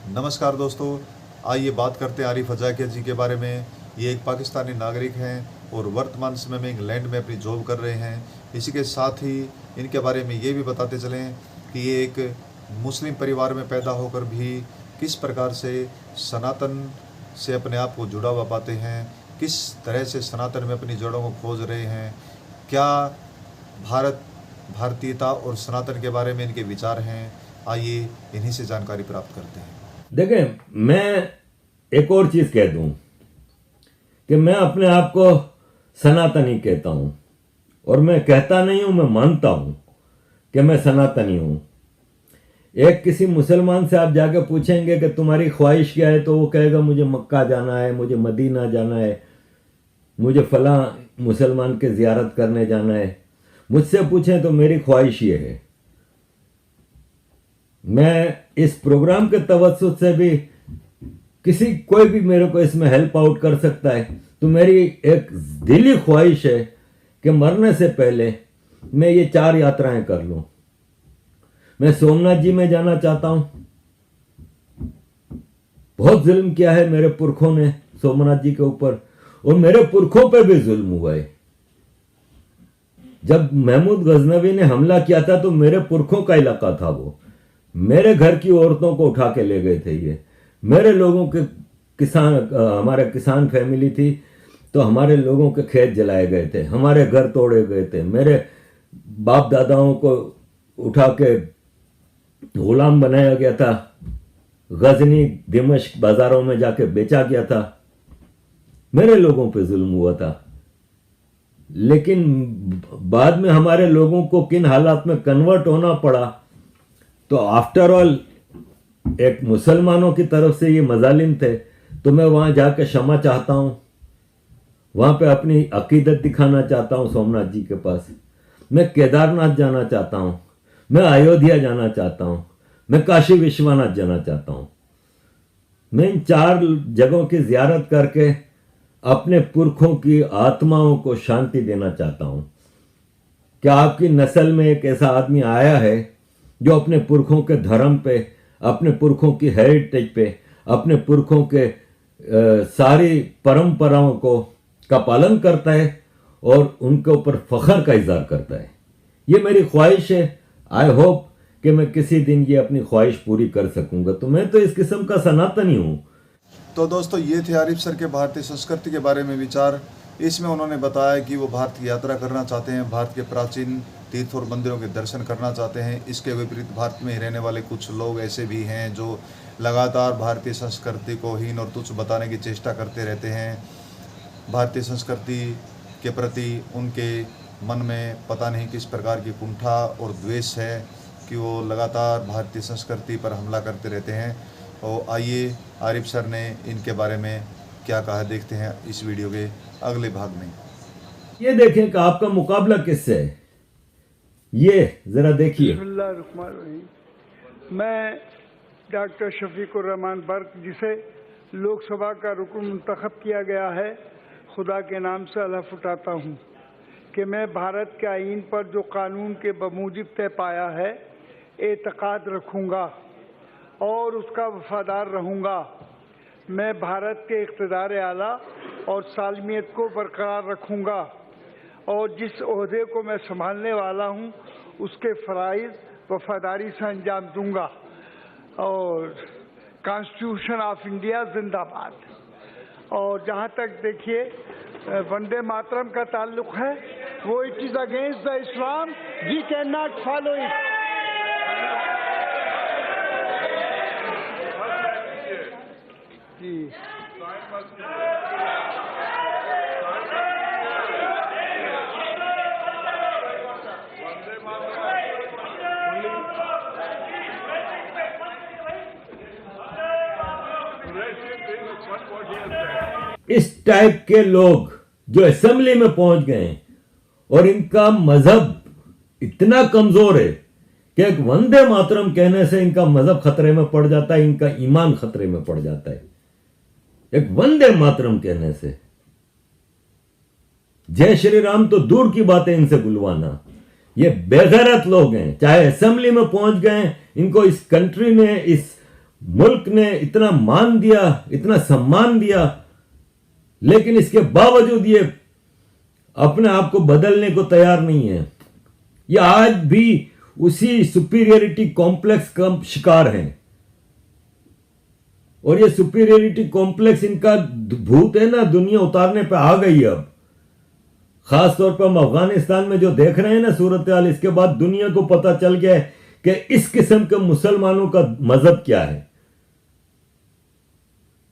नमस्कार दोस्तों, आइए बात करते हैं आरिफ अजाकिया जी के बारे में। ये एक पाकिस्तानी नागरिक हैं और वर्तमान समय में इंग्लैंड में अपनी जॉब कर रहे हैं। इसी के साथ ही इनके बारे में ये भी बताते चलें कि ये एक मुस्लिम परिवार में पैदा होकर भी किस प्रकार से सनातन से अपने आप को जुड़ा हुआ पाते हैं, किस तरह से सनातन में अपनी जड़ों को खोज रहे हैं, क्या भारतीयता और सनातन के बारे में इनके विचार हैं। आइए इन्हीं से जानकारी प्राप्त करते हैं। देखें, मैं एक और चीज कह दूं कि मैं अपने आप को सनातनी कहता हूं, और मैं कहता नहीं हूं, मैं मानता हूं कि मैं सनातनी हूं। एक किसी मुसलमान से आप जाके पूछेंगे कि तुम्हारी ख्वाहिश क्या है, तो वो कहेगा मुझे मक्का जाना है, मुझे मदीना जाना है, मुझे फलां मुसलमान के ज़ियारत करने जाना है। मुझसे पूछें तो मेरी ख्वाहिश ये है। मैं इस प्रोग्राम के तवज्जुह से भी कोई भी मेरे को इसमें हेल्प आउट कर सकता है, तो मेरी एक दिली ख्वाहिश है कि मरने से पहले मैं ये 4 यात्राएं कर लूं। मैं सोमनाथ जी में जाना चाहता हूं। बहुत जुल्म किया है मेरे पुरखों ने सोमनाथ जी के ऊपर, और मेरे पुरखों पे भी जुल्म हुआ है। जब महमूद गजनवी ने हमला किया था तो मेरे पुरखों का इलाका था वो। मेरे घर की औरतों को उठा के ले गए थे ये। मेरे लोगों के हमारे किसान फैमिली थी, तो हमारे लोगों के खेत जलाए गए थे, हमारे घर तोड़े गए थे, मेरे बाप दादाओं को उठा के गुलाम बनाया गया था, गजनी दिमश्क बाजारों में जाके बेचा गया था। मेरे लोगों पे जुल्म हुआ था। लेकिन बाद में हमारे लोगों को किन हालात में कन्वर्ट होना पड़ा, तो आफ्टर ऑल एक मुसलमानों की तरफ से ये मजालिम थे, तो मैं वहां जाकर क्षमा चाहता हूं, वहां पे अपनी अकीदत दिखाना चाहता हूं सोमनाथ जी के पास। मैं केदारनाथ जाना चाहता हूं, मैं अयोध्या जाना चाहता हूं, मैं काशी विश्वनाथ जाना चाहता हूं। मैं इन 4 जगहों की जियारत करके अपने पुरखों की आत्माओं को शांति देना चाहता हूं। क्या आपकी नस्ल में एक ऐसा आदमी आया है जो अपने पुरखों के धर्म पे, अपने पुरखों की हेरिटेज पे, अपने पुरखों के सारी परंपराओं का पालन करता है और उनके ऊपर फख्र का इजहार करता है? ये मेरी ख्वाहिश है। आई होप कि मैं किसी दिन ये अपनी ख्वाहिश पूरी कर सकूंगा। तो मैं तो इस किस्म का सनातनी हूं। तो दोस्तों, ये थे आरिफ सर के भारतीय संस्कृति के बारे में विचार। इसमें उन्होंने बताया कि वो भारत की यात्रा करना चाहते हैं, भारत के प्राचीन तीर्थ और मंदिरों के दर्शन करना चाहते हैं। इसके विपरीत भारत में ही रहने वाले कुछ लोग ऐसे भी हैं जो लगातार भारतीय संस्कृति को हीन और तुच्छ बताने की चेष्टा करते रहते हैं। भारतीय संस्कृति के प्रति उनके मन में पता नहीं किस प्रकार की कुंठा और द्वेष है कि वो लगातार भारतीय संस्कृति पर हमला करते रहते हैं। और आइए आरिफ सर ने इनके बारे में क्या कहा, देखते हैं इस वीडियो के अगले भाग में। ये देखें कि आपका मुकाबला किससे है, ये जरा देखिए। मैं डॉक्टर शफीकुर रहमान बर्क, जिसे लोकसभा का रुकन मुंतखब किया गया है, खुदा के नाम से हलफ उठाता हूँ कि मैं भारत के आईन पर जो कानून के बमूजिब तय पाया है एतकाद रखूँगा और उसका वफादार रहूँगा। मैं भारत के इक़्तिदार आला और सालमियत को बरकरार रखूँगा और जिस ओहदे को मैं संभालने वाला हूँ उसके फ़राइज़ वफादारी से अंजाम दूँगा। और कॉन्स्टिट्यूशन ऑफ इंडिया जिंदाबाद। और जहाँ तक देखिए वंदे मातरम का ताल्लुक़ है, वो it is against the Islam, we can not follow it. जी इस टाइप के लोग जो असेंबली में पहुंच गए और इनका मजहब इतना कमजोर है कि एक वंदे मातरम कहने से इनका मजहब खतरे में पड़ जाता है, इनका ईमान खतरे में पड़ जाता है। एक वंदे मातरम कहने से जय श्री राम तो दूर की बात है इनसे बुलवाना। ये बेगैरत लोग हैं, चाहे असेंबली में पहुंच गए, इनको इस कंट्री में, इस मुल्क ने इतना मान दिया, इतना सम्मान दिया, लेकिन इसके बावजूद ये अपने आप को बदलने को तैयार नहीं है। ये आज भी उसी सुपीरियरिटी कॉम्प्लेक्स का शिकार हैं। और ये सुपीरियरिटी कॉम्प्लेक्स इनका भूत है ना, दुनिया उतारने पे आ गई है अब। खास तौर पर हम अफगानिस्तान में जो देख रहे हैं ना सूरत हाल, इसके बाद दुनिया को पता चल गया है कि इस किस्म के मुसलमानों का मजहब क्या है।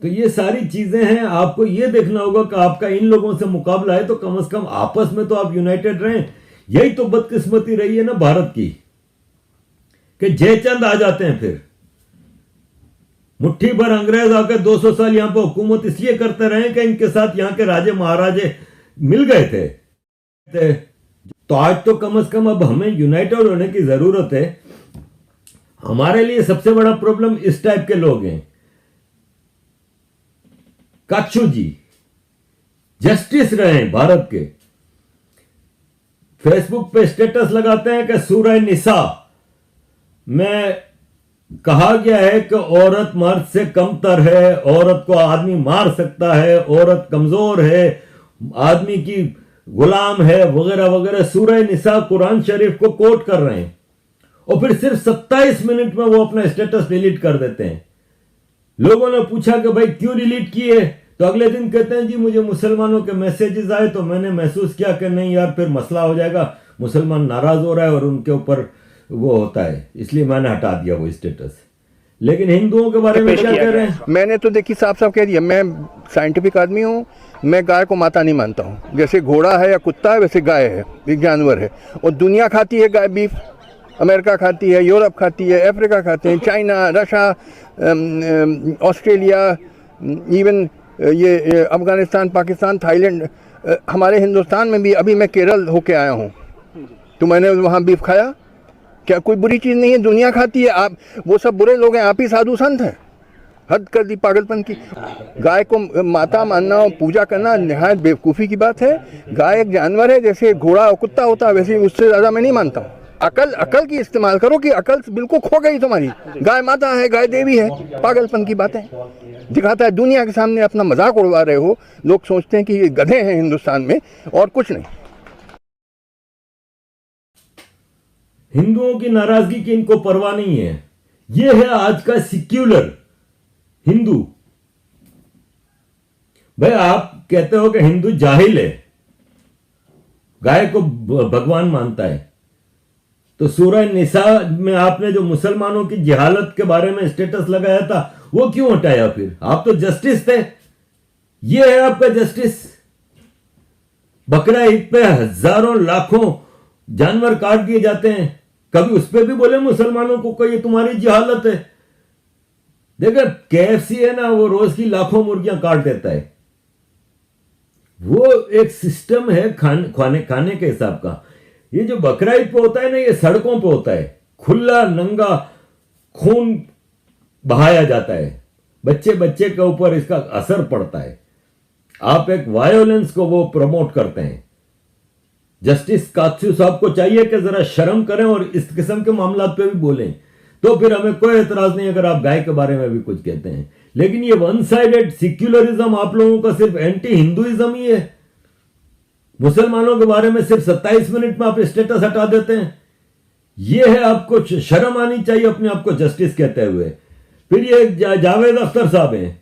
तो ये सारी चीजें हैं, आपको ये देखना होगा कि आपका इन लोगों से मुकाबला है तो कम से कम आपस में तो आप यूनाइटेड रहें। यही तो बदकिस्मती रही है ना भारत की, कि जयचंद आ जाते हैं, फिर मुट्ठी भर अंग्रेज आकर 200 साल यहां पर हुकूमत इसलिए करते रहे कि इनके साथ यहां के राजे महाराजे मिल गए थे। तो आज तो कम से कम अब हमें यूनाइटेड होने की जरूरत है। हमारे लिए सबसे बड़ा प्रॉब्लम इस टाइप के लोग हैं। काचू जी जस्टिस रहे भारत के, फेसबुक पे स्टेटस लगाते हैं कि सूरह निसा में कहा गया है कि औरत मर्द से कमतर है, औरत को आदमी मार सकता है, औरत कमजोर है, आदमी की गुलाम है, वगैरह वगैरह। सूरह निसा कुरान शरीफ को कोट कर रहे हैं और फिर सिर्फ 27 मिनट में वो अपना स्टेटस डिलीट कर देते हैं। लोगों ने पूछा कि भाई क्यों डिलीट किए, तो अगले दिन कहते हैं जी मुझे मुसलमानों के मैसेजेस आए तो मैंने महसूस किया कि नहीं यार फिर मसला हो जाएगा, मुसलमान नाराज हो रहा है और उनके ऊपर वो होता है, इसलिए मैंने हटा दिया वो स्टेटस। लेकिन हिंदुओं के बारे में क्या कह रहे हैं? मैंने तो देखिए साफ साफ कह दिया, मैं साइंटिफिक आदमी हूँ, मैं गाय को माता नहीं मानता हूँ। जैसे घोड़ा है या कुत्ता है वैसे गाय है, एक जानवर है। और दुनिया खाती है गाय बीफ, अमेरिका खाती है, यूरोप खाती है, अफ्रीका खाते हैं, चाइना, रशिया, ऑस्ट्रेलिया, इवन ये अफगानिस्तान, पाकिस्तान, थाईलैंड, हमारे हिंदुस्तान में भी। अभी मैं केरल होके आया हूँ तो मैंने वहाँ बीफ खाया। क्या कोई बुरी चीज़ नहीं है, दुनिया खाती है। आप वो सब बुरे लोग हैं, आप ही साधु संत हैं। हद कर दी पागलपन की। गाय को माता मानना और पूजा करना निहायत बेवकूफ़ी की बात है। गाय एक जानवर है, जैसे घोड़ा और कुत्ता होता है वैसे, उससे ज़्यादा मैं नहीं मानता हूँ। अकल की इस्तेमाल करो कि अकल बिल्कुल खो गई तुम्हारी। गाय माता है, गाय देवी है, पागलपन की बातें दिखाता है। दुनिया के सामने अपना मजाक उड़वा रहे हो। लोग सोचते हैं कि ये गधे हैं हिंदुस्तान में और कुछ नहीं। हिंदुओं की नाराजगी की इनको परवाह नहीं है। ये है आज का सिक्युलर हिंदू। भाई आप कहते हो कि हिंदू जाहिल है, गाय को भगवान मानता है, तो सूरह निसा में आपने जो मुसलमानों की जहालत के बारे में स्टेटस लगाया था वो क्यों हटाया? फिर आप तो जस्टिस थे। ये है आपका जस्टिस। बकरा ईद पे हजारों लाखों जानवर काट दिए जाते हैं, कभी उस पर भी बोले मुसलमानों को कि ये तुम्हारी जहालत है? देखो KFC है ना, वो रोज की लाखों मुर्गियां काट देता है। वो एक सिस्टम है खाने के हिसाब का। ये जो बकरा ईद पे होता है ना, ये सड़कों पे होता है, खुला नंगा खून बहाया जाता है, बच्चे बच्चे के ऊपर इसका असर पड़ता है। आप एक वायोलेंस को वो प्रमोट करते हैं। जस्टिस काचू साहब को चाहिए कि जरा शर्म करें और इस किस्म के मामला पे भी बोलें, तो फिर हमें कोई एतराज नहीं अगर आप गाय के बारे में भी कुछ कहते हैं। लेकिन ये वन साइडेड सिक्युलरिज्म आप लोगों का सिर्फ एंटी हिंदुइज्म ही है। मुसलमानों के बारे में सिर्फ 27 मिनट में आप स्टेटस हटा देते हैं। यह है, आपको शर्म आनी चाहिए अपने आप को जस्टिस कहते हुए। फिर ये जावेद अख्तर साहब हैं।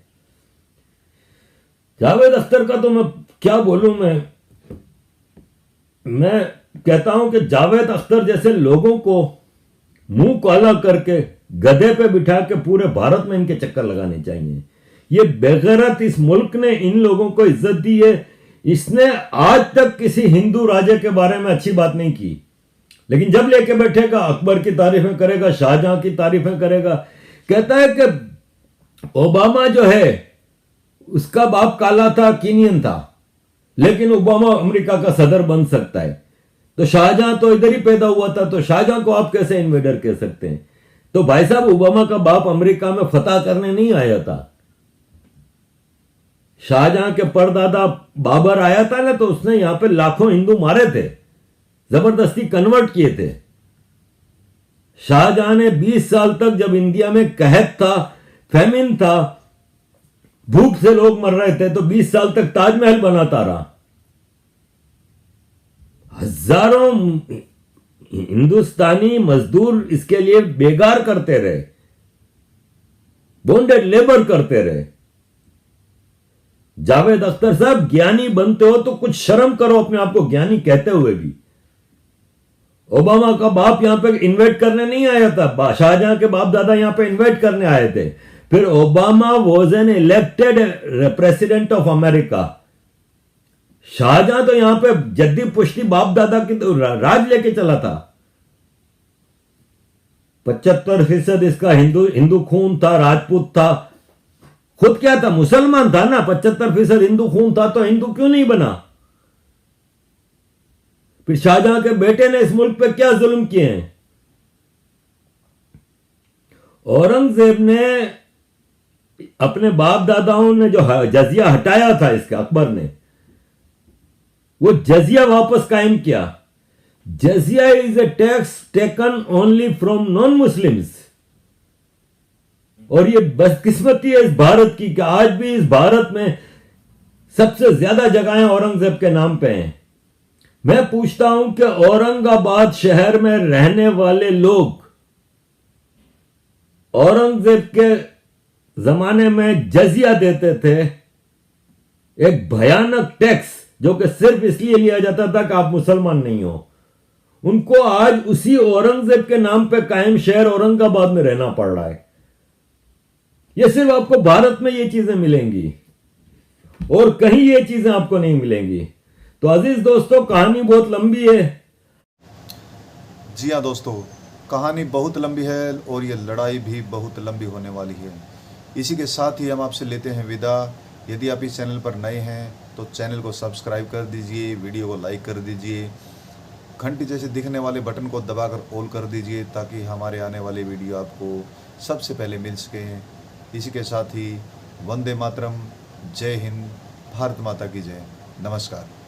जावेद अख्तर का तो मैं क्या बोलूं, मैं कहता हूं कि जावेद अख्तर जैसे लोगों को मुंह काला करके गधे पे बिठा के पूरे भारत में इनके चक्कर लगाने चाहिए। ये बेगैरत इस मुल्क ने इन लोगों को इज्जत दी है। इसने आज तक किसी हिंदू राजे के बारे में अच्छी बात नहीं की, लेकिन जब लेके बैठेगा अकबर की तारीफें करेगा, शाहजहां की तारीफें करेगा। कहता है कि ओबामा जो है उसका बाप काला था, कीनियन था, लेकिन ओबामा अमेरिका का सदर बन सकता है। तो शाहजहां तो इधर ही पैदा हुआ था, तो शाहजहां को आप कैसे इन्वेडर कह सकते हैं? तो भाई साहब, ओबामा का बाप अमेरिका में फतह करने नहीं आया था। शाहजहां के परदादा बाबर आया था ना, तो उसने यहां पे लाखों हिंदू मारे थे, जबरदस्ती कन्वर्ट किए थे। शाहजहां ने 20 साल तक, जब इंडिया में कहत था फैमिन था, भूख से लोग मर रहे थे, तो 20 साल तक ताजमहल बनाता रहा। हजारों हिंदुस्तानी मजदूर इसके लिए बेगार करते रहे, बॉन्डेड लेबर करते रहे। जावेद अख्तर साहब, ज्ञानी बनते हो तो कुछ शर्म करो अपने आप को ज्ञानी कहते हुए भी। ओबामा का बाप यहां पे इन्वाइट करने नहीं आया था, शाहजहां के बाप दादा यहां पे इन्वाइट करने आए थे। फिर Obama was an elected president of America. Shahjahan तो यहां पे जद्दी पुश्ती बाप दादा की तो राज लेके चला था। 75% इसका हिंदू खून था, राजपूत था। खुद क्या था? मुसलमान था ना। 75% हिंदू खून था तो हिंदू क्यों नहीं बना? फिर शाहजहां के बेटे ने इस मुल्क पे क्या जुल्म किए हैं? औरंगजेब ने अपने बाप दादाओं ने जो जजिया हटाया था, इसका अकबर ने वो जजिया वापस कायम किया। जजिया is a tax taken only from non Muslims. और ये बदकिस्मती है इस भारत की कि आज भी इस भारत में सबसे ज्यादा जगहें औरंगजेब के नाम पे हैं। मैं पूछता हूं कि औरंगाबाद शहर में रहने वाले लोग औरंगजेब के जमाने में जजिया देते थे, एक भयानक टैक्स जो कि सिर्फ इसलिए लिया जाता था कि आप मुसलमान नहीं हो। उनको आज उसी औरंगजेब के नाम पे कायम शहर औरंगाबाद में रहना पड़ रहा है। यह सिर्फ आपको भारत में ये चीजें मिलेंगी और कहीं ये चीजें आपको नहीं मिलेंगी। तो अजीज दोस्तों, कहानी बहुत लंबी है। जी हाँ दोस्तों, कहानी बहुत लंबी है और ये लड़ाई भी बहुत लंबी होने वाली है। इसी के साथ ही हम आपसे लेते हैं विदा। यदि आप इस चैनल पर नए हैं तो चैनल को सब्सक्राइब कर दीजिए, वीडियो को लाइक कर दीजिए, घंटी जैसे दिखने वाले बटन को दबाकर ऑल कर दीजिए ताकि हमारे आने वाले वीडियो आपको सबसे पहले मिल सके। इसी के साथ ही वंदे मातरम, जय हिंद, भारत माता की जय, नमस्कार।